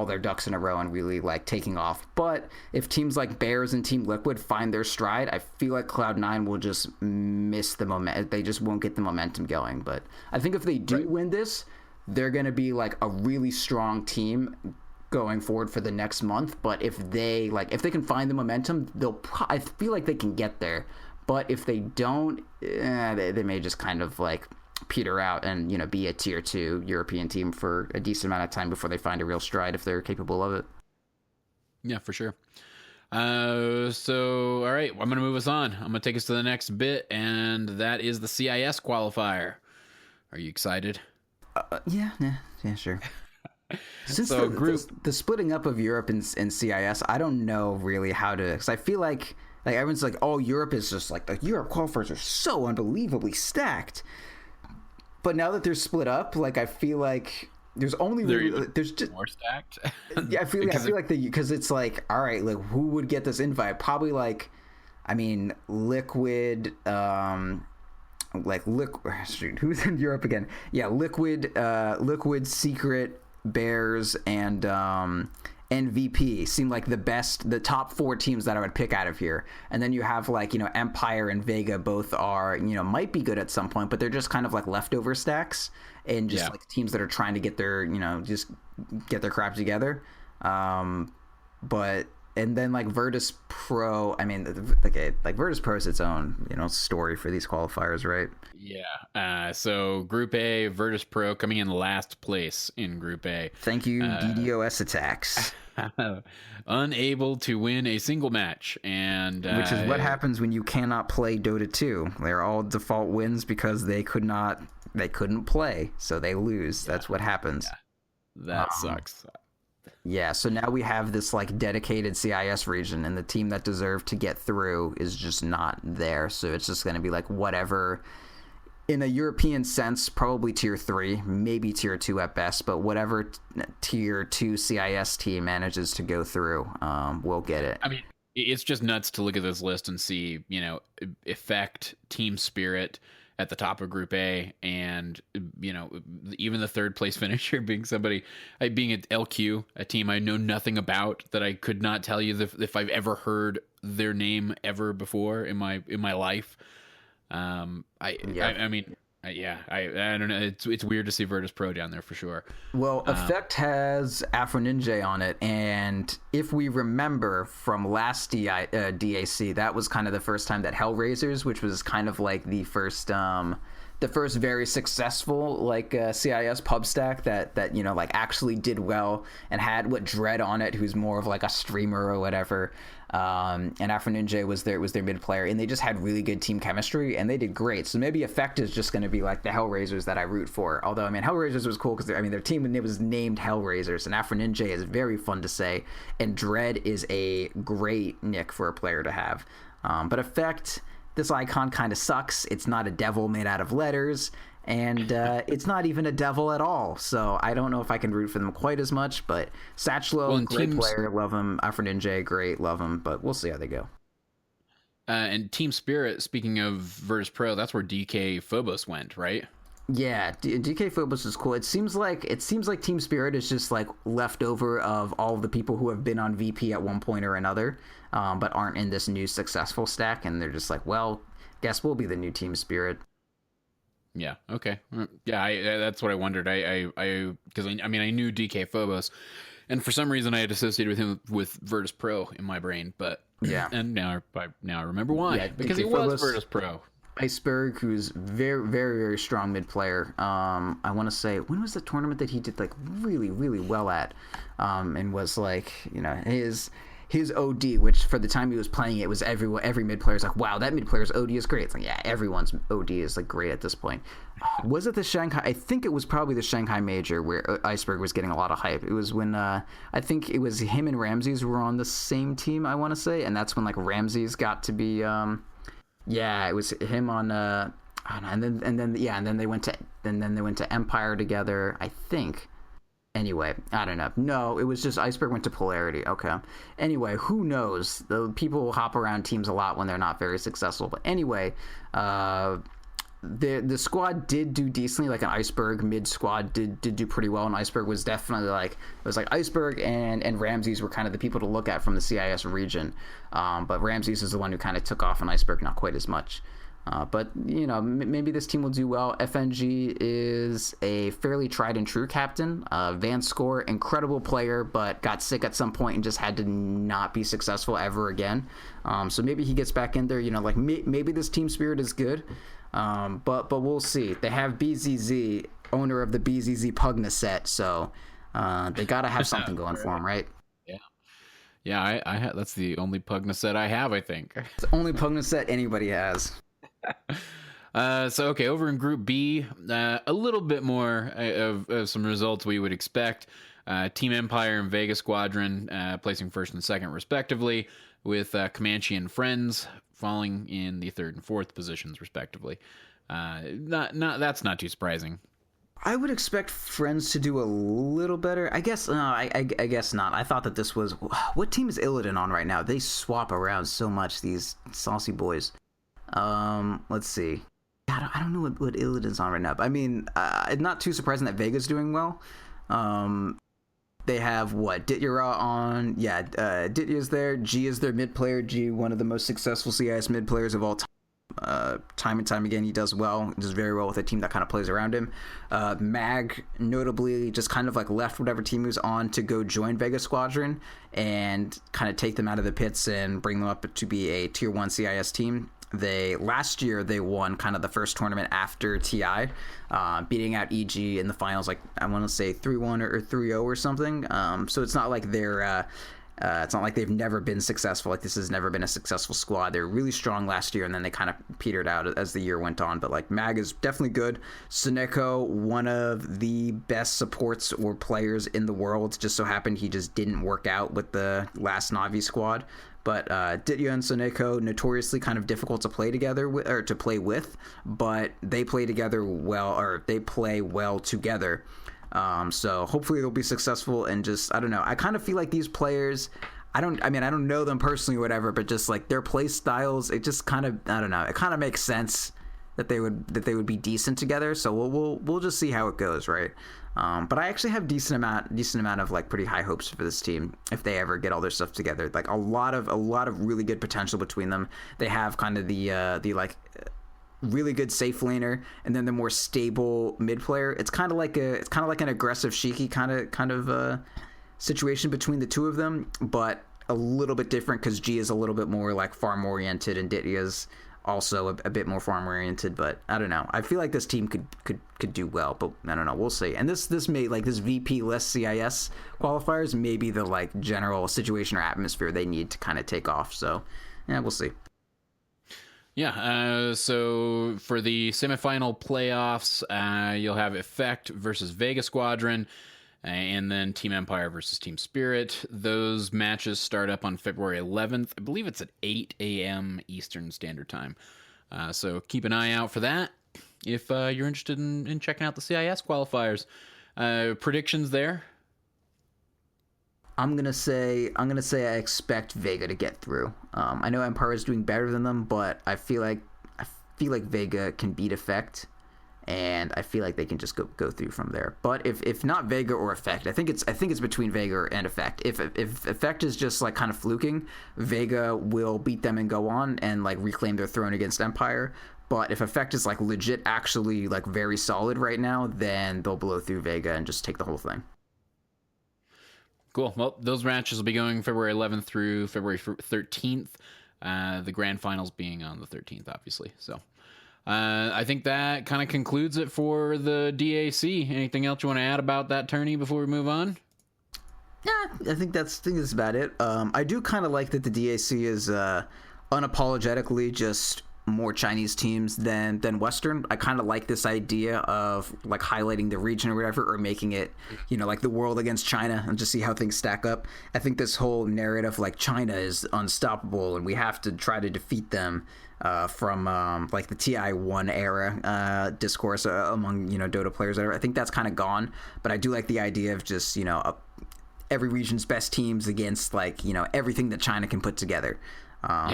their ducks in a row and really like taking off. But if teams like Bears and Team Liquid find their stride, I feel like Cloud9 will just miss the momentum. They just won't get the momentum going. But I think if they do win this, they're going to be like a really strong team going forward for the next month. But if they can find the momentum, I feel like they can get there. But if they don't, they may just kind of like peter out and, you know, be a tier 2 European team for a decent amount of time before they find a real stride if they're capable of it. Yeah, for sure. So, all right, I'm going to move us on. I'm going to take us to the next bit, and that is the CIS qualifier. Are you excited? Yeah, sure. Since the splitting up of Europe and CIS, I don't know really how to, because I feel like everyone's like, oh, Europe is just like, the Europe qualifiers are so unbelievably stacked. But now that they're split up, like, I feel like there's just more stacked. Yeah, I feel like because it's like, all right, like, who would get this invite? Probably like, I mean, Liquid, who's in Europe again? Yeah, Liquid, Secret, Bears, and NVP seem like the top 4 teams that I would pick out of here. And then you have like, you know, Empire and Vega both are, you know, might be good at some point, but they're just kind of like leftover stacks and just like teams that are trying to get their, you know, just get their crap together. But and then like Virtus Pro, I mean, like Virtus Pro is its own, you know, story for these qualifiers, right? Yeah. So Group A, Virtus Pro coming in last place in Group A. Thank you, DDoS attacks. Unable to win a single match, and which is what happens when you cannot play Dota 2. They're all default wins because they couldn't play, so they lose. That's what happens. Yeah. That sucks. Yeah, so now we have this like dedicated CIS region, and the team that deserved to get through is just not there. So it's just going to be like whatever, in a European sense, probably tier 3, maybe tier 2 at best, but whatever tier 2 CIS team manages to go through, will get it. I mean, it's just nuts to look at this list and see, you know, Effect, Team Spirit at the top of Group A, and, you know, even the 3rd place finisher being being at LQ, a team I know nothing about, that I could not tell you if I've ever heard their name ever before in my life. I don't know. It's weird to see Virtus Pro down there for sure. Well, Effect has Afro Ninja on it, and if we remember from last DAC, that was kind of the first time that Hellraisers, which was kind of like the first very successful like CIS pub stack that you know, like actually did well and had what Dread on it, who's more of like a streamer or whatever. And Afro Ninja was their mid player, and they just had really good team chemistry, and they did great. So maybe Effect is just going to be like the Hellraisers that I root for. Although, I mean, Hellraisers was cool because their team was named Hellraisers, and Afro Ninja is very fun to say, and Dread is a great nick for a player to have. But Effect, this icon kind of sucks. It's not a devil made out of letters, and it's not even a devil at all. So I don't know if I can root for them quite as much. But Satchelo, great player, love him. Afro Ninja, great, love him. But we'll see how they go. And Team Spirit, speaking of Virtus Pro, that's where DK Phobos went, right? Yeah, DK Phobos is cool. It seems like Team Spirit is just like leftover of all of the people who have been on VP at one point or another, but aren't in this new successful stack, and they're just like, well, guess we'll be the new Team Spirit. Yeah. Okay. Yeah. That's what I wondered. Because I knew DK Phobos, and for some reason I had associated with him with Virtus Pro in my brain. But yeah, and now I remember why. Yeah, because DK he was Phobos, Virtus Pro. Iceberg, who's very, very, very strong mid player. I want to say, when was the tournament that he did like really, really well at, and was like, you know, his OD, which for the time he was playing it was every mid player's like, wow, that mid player's OD is great. It's like, yeah, everyone's OD is like great at this point. Was it the Shanghai? I think it was probably the Shanghai Major where Iceberg was getting a lot of hype. It was when I think it was him and Ramses were on the same team, I want to say, and that's when like Ramses got to be it was him on and then they went to Empire together, I think. Anyway, I don't know. No, it was just Iceberg went to Polarity. Okay. Anyway, who knows? The people hop around teams a lot when they're not very successful. But anyway, the squad did do decently. Like an Iceberg mid squad did do pretty well, and Iceberg was definitely like, it was like Iceberg and Ramses were kind of the people to look at from the CIS region. But Ramses is the one who kind of took off, and Iceberg not quite as much. But, maybe this team will do well. FNG is a fairly tried and true captain. Van Score, incredible player, but got sick at some point and just had to not be successful ever again. So maybe he gets back in there. Maybe this team spirit is good. But we'll see. They have BZZ, owner of the BZZ Pugna set, so they got to have something going for them, right? Yeah, I that's the only Pugna set I have, I think. It's the only Pugna set anybody has. Okay, over in Group B, a little bit more of some results we would expect. Team Empire and Vega Squadron placing first and second respectively, with Comanche and Friends falling in the third and fourth positions respectively. That's not too surprising. I would expect Friends to do a little better. I guess I guess not. I thought that this was... What team is Illidan on right now? They swap around so much, these saucy boys. Let's see. I don't know what Illidan's on right now. But I mean, it's not too surprising that Vega's doing well. They have Dityara on. Yeah, Ditya's there. G is their mid player. G, one of the most successful CIS mid players of all time. Time and time again, he does well. He does very well with a team that kind of plays around him. Mag, notably, just kind of like left whatever team he was on to go join Vega Squadron and kind of take them out of the pits and bring them up to be a tier 1 CIS team. Last year they won kind of the first tournament after TI, beating out EG in the finals, like I want to say 3-1 or 3-0 or something. So it's not like it's not like they've never been successful. Like, this has never been a successful squad. They were really strong last year, and then they kind of petered out as the year went on. But, like, Mag is definitely good. Suneko, one of the best supports or players in the world. Just so happened he just didn't work out with the last Na'Vi squad. But Ditya and Suneko, notoriously kind of difficult to play together or to play with, but they play together well, or they play well together. So hopefully they'll be successful, and just, I don't know. I kind of feel like these players, I don't know them personally or whatever, but just like their play styles, it just kind of, I don't know. It kind of makes sense that they would be decent together. So we'll just see how it goes, right? But I actually have decent amount of like pretty high hopes for this team if they ever get all their stuff together. Like a lot of really good potential between them. They have kind of the like really good safe laner, and then the more stable mid player. It's kind of like an aggressive Shiki kind of situation between the two of them, but a little bit different because G is a little bit more like farm oriented, and Ditya's also a bit more farm oriented. But I don't know. I feel like this team could do well, but I don't know. We'll see. And this may, like, this VP less CIS qualifiers may be the like general situation or atmosphere they need to kind of take off. So yeah, we'll see. Yeah, so for the semifinal playoffs, you'll have Effect versus Vega Squadron, and then Team Empire versus Team Spirit. Those matches start up on February 11th. I believe it's at 8 a.m. Eastern Standard Time. So keep an eye out for that if you're interested in checking out the CIS qualifiers. Predictions there? I'm gonna say I expect Vega to get through. I know Empire is doing better than them, but I feel like Vega can beat Effect, and I feel like they can just go through from there. But if not Vega or Effect, I think it's between Vega and Effect. If Effect is just like kind of fluking, Vega will beat them and go on and like reclaim their throne against Empire. But if Effect is like legit, actually like very solid right now, then they'll blow through Vega and just take the whole thing. Cool. Well, those matches will be going February 11th through February 13th. The grand finals being on the 13th, obviously. So I think that kind of concludes it for the DAC. Anything else you want to add about that tourney before we move on? Yeah, I think that's about it. I do kind of like that the DAC is unapologetically just more Chinese teams than Western. I kind of like this idea of like highlighting the region or whatever, or making it, like the world against China, and just see how things stack up. I think this whole narrative like China is unstoppable and we have to try to defeat them from like the TI1 era discourse among Dota players. I think that's kind of gone, but I do like the idea of just every region's best teams against like everything that China can put together.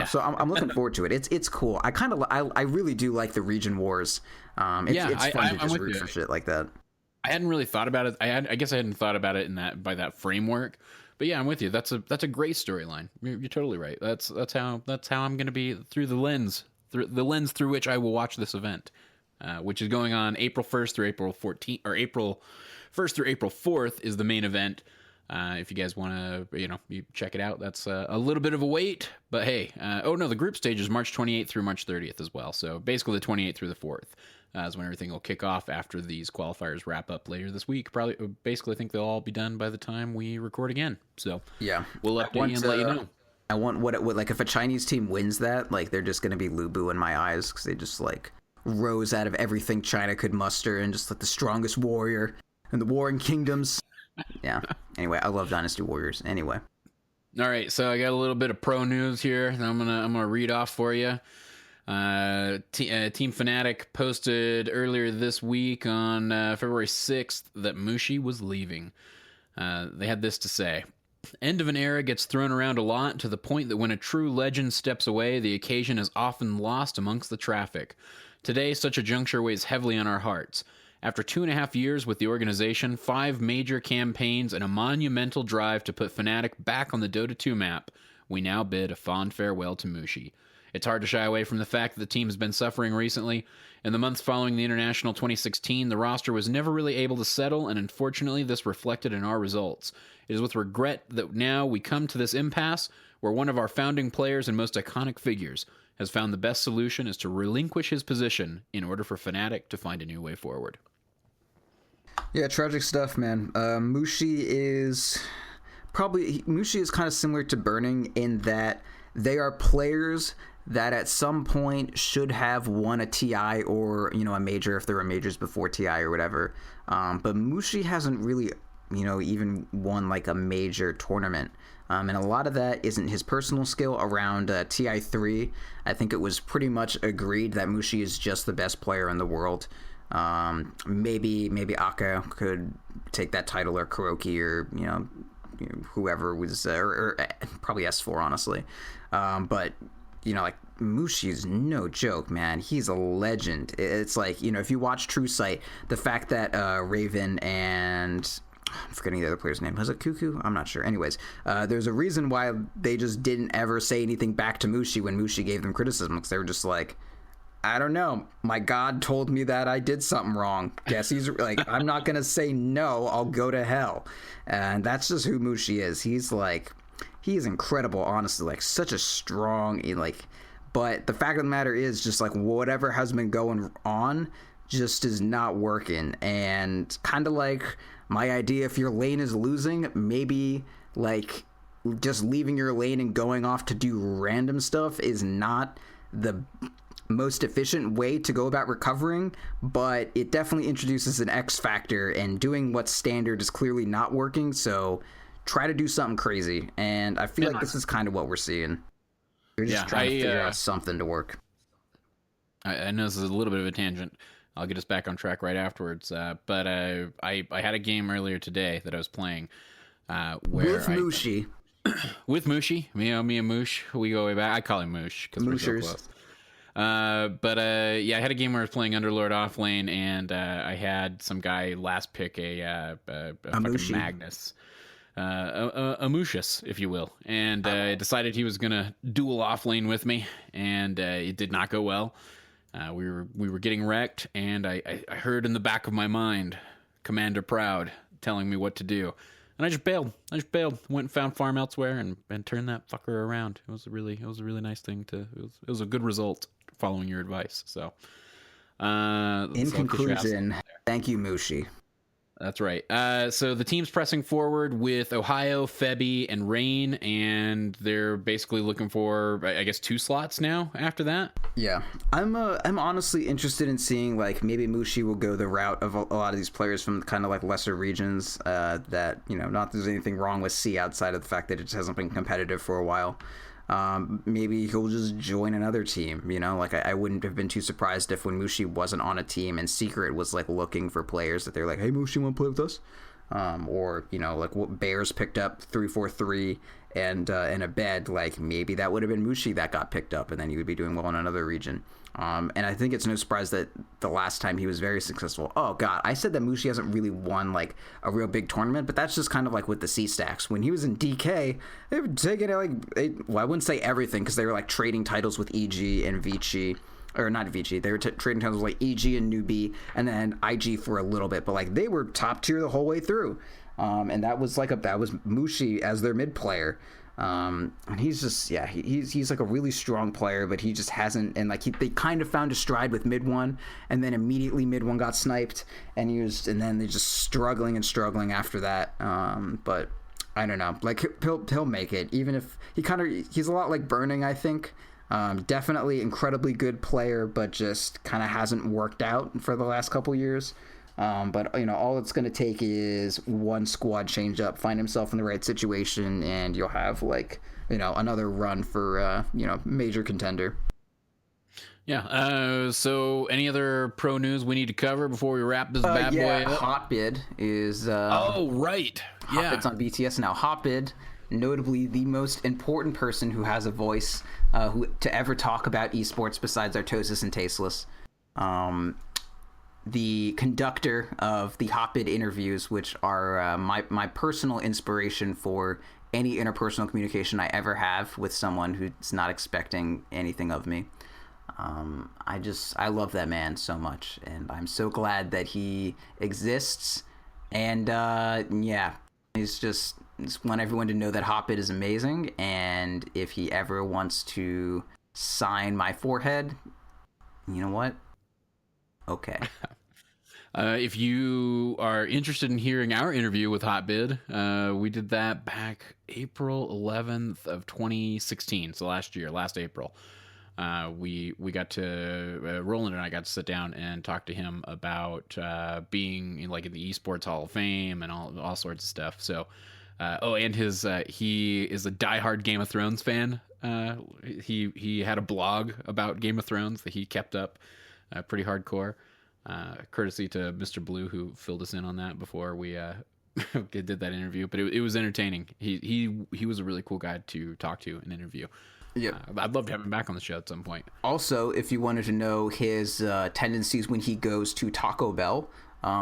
So I'm looking forward to it. It's cool. I really do like the region wars. It's fun to just root for shit like that. I hadn't really thought about it. I guess I hadn't thought about it by that framework. But yeah, I'm with you. That's a great storyline. You're totally right. That's how I'm going to be through the lens the lens through which I will watch this event, which is going on April 1st through April 14th, or April 1st through April 4th is the main event. If you guys want to, you check it out. That's a little bit of a wait, but hey. The group stage is March 28th through March 30th as well. So basically the 28th through the 4th is when everything will kick off after these qualifiers wrap up later this week. Basically, I think they'll all be done by the time we record again. So yeah, we'll update you and let you know. I want what it would like if a Chinese team wins that, like they're just gonna be Lubu in my eyes because they just like rose out of everything China could muster and just like the strongest warrior in the Warring Kingdoms. Yeah. Anyway, I love Dynasty Warriors. Anyway. All right, so I got a little bit of pro news here that I'm gonna read off for you. Team Fnatic posted earlier this week on February 6th that Mushi was leaving. They had this to say. End of an era gets thrown around a lot to the point that when a true legend steps away, the occasion is often lost amongst the traffic. Today, such a juncture weighs heavily on our hearts. After 2.5 years with the organization, 5 major campaigns, and a monumental drive to put Fnatic back on the Dota 2 map, we now bid a fond farewell to Mushi. It's hard to shy away from the fact that the team has been suffering recently. In the months following the International 2016, the roster was never really able to settle, and unfortunately this reflected in our results. It is with regret that now we come to this impasse where one of our founding players and most iconic figures has found the best solution is to relinquish his position in order for Fnatic to find a new way forward. Yeah, tragic stuff, man. Mushi is kind of similar to Burning in that they are players that at some point should have won a TI or, a major if there were majors before TI or whatever. But Mushi hasn't really, even won like a major tournament. And a lot of that isn't his personal skill around TI3. I think it was pretty much agreed that Mushi is just the best player in the world. Maybe Aka could take that title, or Kuroki, or whoever was, or probably S4 honestly. But like Mushi is no joke, man. He's a legend. It's like, if you watch True Sight, the fact that Raven and I'm forgetting the other player's name. Was it Cuckoo? I'm not sure. Anyways, there's a reason why they just didn't ever say anything back to Mushi when Mushi gave them criticism, because they were just like, I don't know. My God told me that I did something wrong. Guess he's like, I'm not going to say no. I'll go to hell. And that's just who Mushi is. He's incredible, honestly. Like, such a strong, but the fact of the matter is just like whatever has been going on just is not working. And kind of like my idea, if your lane is losing, maybe like just leaving your lane and going off to do random stuff is not the most efficient way to go about recovering, but it definitely introduces an X factor, and doing what's standard is clearly not working, so try to do something crazy. And I feel like this is kind of what we're seeing. They're just trying to figure out something to work. I know this is a little bit of a tangent. I'll get us back on track right afterwards. But I had a game earlier today that I was playing where with Mushi. With Mushi, me and Moosh, we go way back. I call him Moosh because we're so close. But I had a game where I was playing Underlord offlane, and I had some guy last pick a fucking Mushi. Magnus, a Mushus, if you will, and decided he was gonna duel offlane with me, and it did not go well. We were getting wrecked, and I heard in the back of my mind Commander Proud telling me what to do. And I just bailed. Went and found farm elsewhere and turned that fucker around. It was a really nice thing it was a good result following your advice. So, in conclusion, thank you, Mushi. That's right. So the team's pressing forward with Ohio, Febby, and Rain, and they're basically looking for, I guess, 2 slots now after that. Yeah, I'm honestly interested in seeing like maybe Mushi will go the route of a lot of these players from kind of like lesser regions. That not that there's anything wrong with C outside of the fact that it just hasn't been competitive for a while. Maybe he'll just join another team, like I wouldn't have been too surprised if when Mushi wasn't on a team and Secret was like looking for players that they're like, hey, Mushi, want to play with us? or like what Bears picked up 343 and in a bed, like maybe that would have been Mushi that got picked up, and then he would be doing well in another region. And I think it's no surprise that the last time he was very successful. Oh God, I said that Mushi hasn't really won like a real big tournament, but that's just kind of like with the C stacks. When he was in DK, they were taking it I wouldn't say everything, because they were like trading titles with EG and Vici. Or not Vici, they were trading titles like EG and Newbie, and then IG for a little bit, but like they were top tier the whole way through. And that was Mushi as their mid player. And he's just, he's like a really strong player, but he just hasn't, and like they kind of found a stride with mid one, and then immediately mid one got sniped, and then they're just struggling after that. But I don't know, like he'll make it, even if he's a lot like Burning, I think. Definitely incredibly good player, but just kind of hasn't worked out for the last couple years. But all it's going to take is one squad change up, find himself in the right situation, and you'll have another run for major contender. Yeah. So any other pro news we need to cover before we wrap this bad boy up? Hotbid is oh right. Yeah. Hotbid's on BTS now. Hotbid, notably the most important person who has a voice who to ever talk about esports besides Artosis and Tasteless. The conductor of the Hotbid interviews, which are my personal inspiration for any interpersonal communication I ever have with someone who's not expecting anything of me. I love that man so much, and I'm so glad that he exists. And just want everyone to know that Hotbid is amazing, and if he ever wants to sign my forehead, you know what? Okay. If you are interested in hearing our interview with Hotbid, we did that back April 11th of 2016, so last April. We got to Roland and I got to sit down and talk to him about being in the Esports Hall of Fame and all sorts of stuff. So, and he is a diehard Game of Thrones fan. He had a blog about Game of Thrones that he kept up pretty hardcore. Courtesy to Mr. Blue, who filled us in on that before we did that interview. But it was entertaining. He was a really cool guy to talk to and interview. Yeah, I'd love to have him back on the show at some point. Also, if you wanted to know his tendencies when he goes to Taco Bell,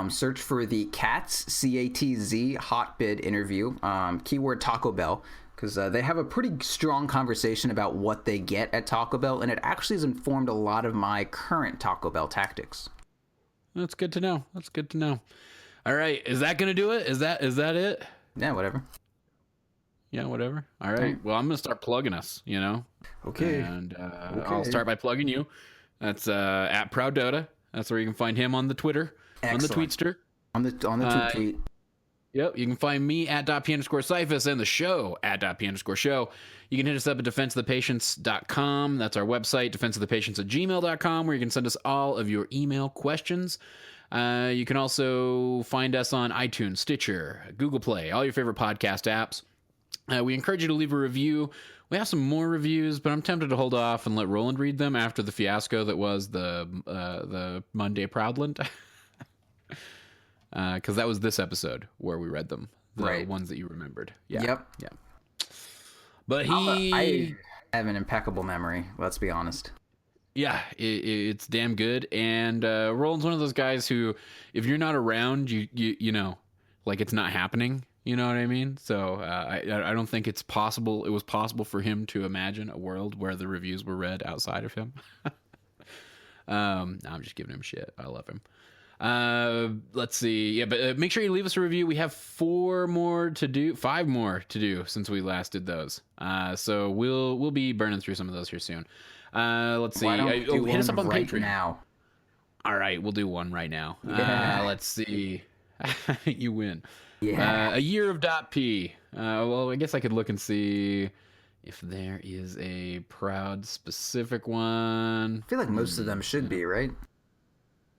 search for the CATZ, CATZ Hotbid interview, keyword Taco Bell, because they have a pretty strong conversation about what they get at Taco Bell, and it actually has informed a lot of my current Taco Bell tactics. That's good to know. All right, is that gonna do it? Is that it? Yeah, whatever. Yeah, whatever. All right. Well, I'm gonna start plugging us. Okay. And I'll start by plugging you. That's at Proud Dota. That's where you can find him on the Twitter, Excellent. on the Tweetster, on the tweet. Yep. You can find me at .p_Cyphus and the show at .p_show. You can hit us up at defenseofthepatients.com. That's our website, defenseofthepatients@gmail.com, where you can send us all of your email questions. You can also find us on iTunes, Stitcher, Google Play, all your favorite podcast apps. We encourage you to leave a review. We have some more reviews, but I'm tempted to hold off and let Roland read them after the fiasco that was the Monday Proudland. Because that was this episode where we read them, the ones that you remembered. Yeah. Yep. Yeah. But I have an impeccable memory. Let's be honest. Yeah, it's damn good. And Roland's one of those guys who, if you're not around, you know, like it's not happening. You know what I mean? So I don't think it's possible. It was possible for him to imagine a world where the reviews were read outside of him. I'm just giving him shit. I love him. Let's see. Yeah, but make sure you leave us a review. We have 5 more to do since we last did those. So we'll be burning through some of those here soon. Let's see. Hit us up on Patreon now. All right, we'll do one right now. Yeah. Let's see. You win. Yeah. A year of .p. Well, I guess I could look and see if there is a Proud specific one. I feel like most of them should be, right?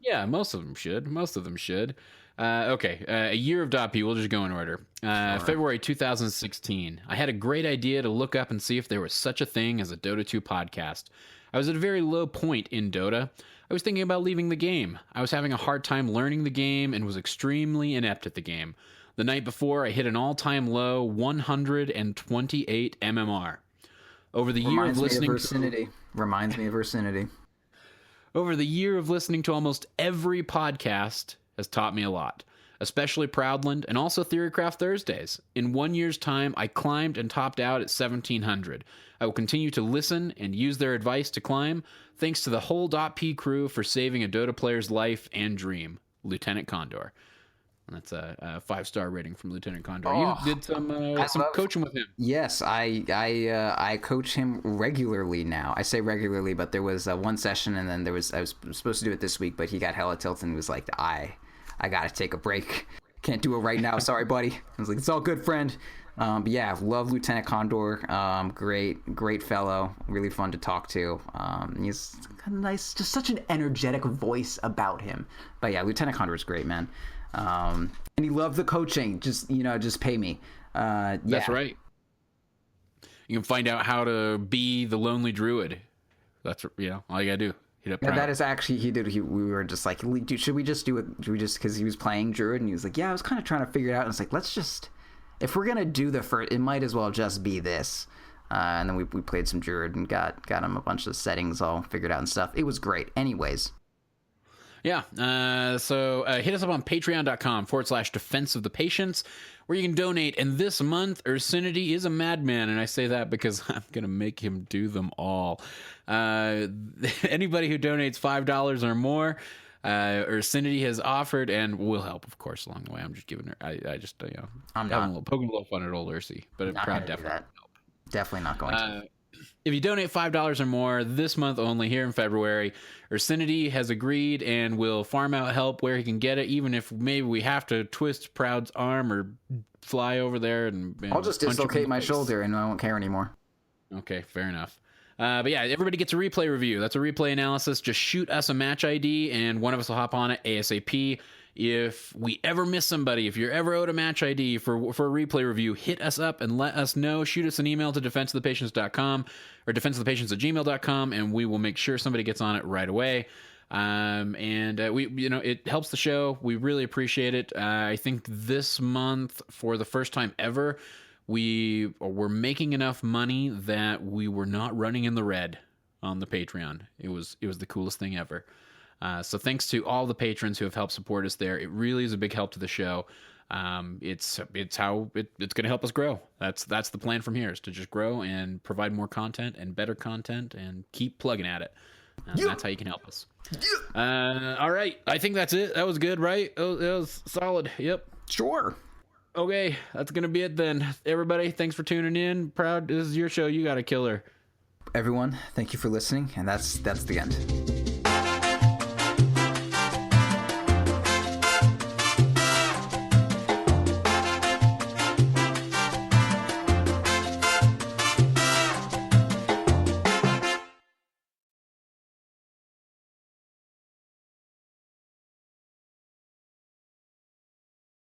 Yeah, most of them should. Okay, a year of .p. We'll just go in order. February 2016. I had a great idea to look up and see if there was such a thing as a Dota 2 podcast. I was at a very low point in Dota. I was thinking about leaving the game. I was having a hard time learning the game and was extremely inept at the game. The night before, I hit an all-time low 128 MMR. Over the year of listening Reminds me of Vercinity. Over the year of listening to almost every podcast has taught me a lot, especially Proudland and also Theorycraft Thursdays. In 1 year's time, I climbed and topped out at 1700. I will continue to listen and use their advice to climb. Thanks to the whole .p crew for saving a Dota player's life and dream. Lieutenant Condor. And that's a 5-star rating from Lieutenant Condor. You did some coaching with him. Yes, I coach him regularly now. I say regularly, but there was one session, and then I was supposed to do it this week, but he got hella tilted and was like, I gotta take a break. Can't do it right now. Sorry, buddy. I was like, it's all good, friend. But yeah, love Lieutenant Condor. Great fellow. Really fun to talk to. He's kind of nice, just such an energetic voice about him. But yeah, Lieutenant Condor is great, man. And he loved the coaching. Just pay me. Yeah. That's right. You can find out how to be the lonely druid. That's all you gotta do. Yeah, that is actually we were just like, dude, should we just do it? Should we just, because he was playing druid and he was like, yeah, I was kind of trying to figure it out. And it's like, let's just, if we're gonna do the first, it might as well just be this. And then we played some druid and got him a bunch of settings all figured out and stuff. It was great. Anyways. Yeah, so hit us up on patreon.com/defense of the patients, where you can donate. And this month, Ursinity is a madman, and I say that because I'm going to make him do them all. Anybody who donates $5 or more, Ursinity has offered, and will help, of course, along the way. I'm just giving her, I'm poking a little fun at old Ursi, but Proud definitely help. Definitely not going to. If you donate $5 or more this month only here in February, Ursinity has agreed and will farm out help where he can get it, even if maybe we have to twist Proud's arm or fly over there and I'll just dislocate my shoulder and I won't care anymore. Okay, fair enough. But yeah, everybody gets a replay review. That's a replay analysis. Just shoot us a match ID and one of us will hop on it ASAP. If we ever miss somebody, if you're ever owed a match ID for a replay review, hit us up and let us know. Shoot us an email to defenseofthepatients.com or defenseofthepatients@gmail.com, and we will make sure somebody gets on it right away. It helps the show. We really appreciate it. I think this month, for the first time ever, we were making enough money that we were not running in the red on the Patreon. It was the coolest thing ever. So thanks to all the patrons who have helped support us there. It really is a big help to the show. It's how it's going to help us grow. That's the plan from here, is to just grow and provide more content and better content and keep plugging at it. That's how you can help us. All right. I think that's it. That was good, right? It was solid. Yep. Sure. Okay. That's going to be it then. Everybody, thanks for tuning in. Proud, this is your show. You got a killer. Everyone, thank you for listening. And that's the end.